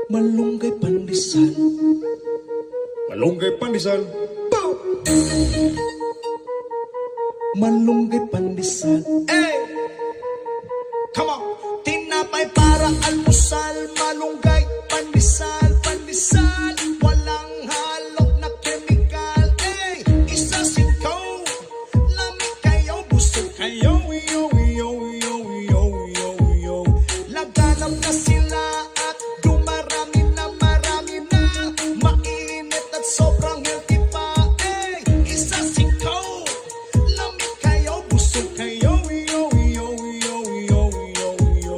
Malunggay pandesal. Malunggay pandesal. Malunggay pandesal. Hey! Come on! Tinapay para almusal, malunggay, pandesal, pandesal. Walang halok na chemical. Hey! Isa singkaw, lamig kayo, busog kayo. Yo, yo, yo, yo, yo, yo. Laganap na sila at dumarami na, marami na. Mainit at sobrang healthy pa. Hey! Isa singkaw, lamig kayo, busog kayo. Yo, yo, yo, yo, yo, yo.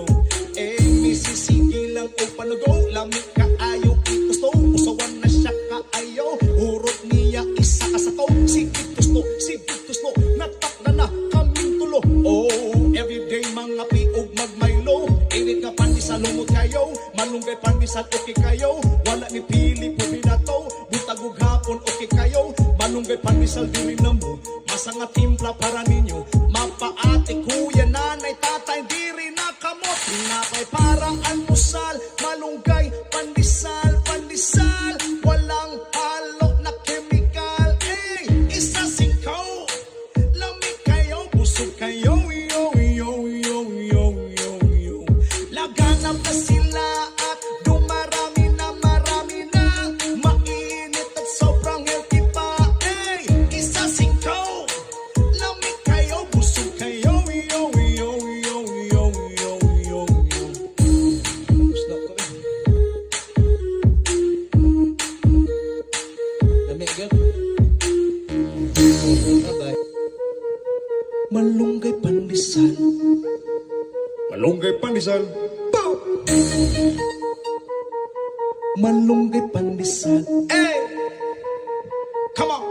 Eh, misisigi lang o panago, lamig ka ayaw itusto. Usawan na siya ka ayaw, urot niya isa kasakaw. Sigit gusto, natakda na kaming tulo. Oh, everyday mga piog magmaylo. Init ka pandesal, lumot kayo. Malunggay pandesal, okay kayo. Wala ni pili po binato. Butagog hapon, okay kayo. Malunggay pandesal, dili na mo. Masanga timpla para ninyo. Mapaate, kuya, nanay, tatay, diri na kamot. Tinapay parang almusal. Malunggay pandesal, pandesal. Walang halo na chemical. Hey, isa singkaw. Lamig kayo, busog kayo. Yo, yo, yo, yo, yo, yo. Laganap na sila at dumarami na, marami na. Mainit at sobrang healthy pa. Hey, isa singkaw. Lamig kayo, busog kayo. Yo, yo, yo, yo, yo, yo, yo. Gusto ko eh. Lamig yun. Bye-bye. Malunggay pandesal. Malunggay pandesal. Malunggay pandesal. Hey, come on.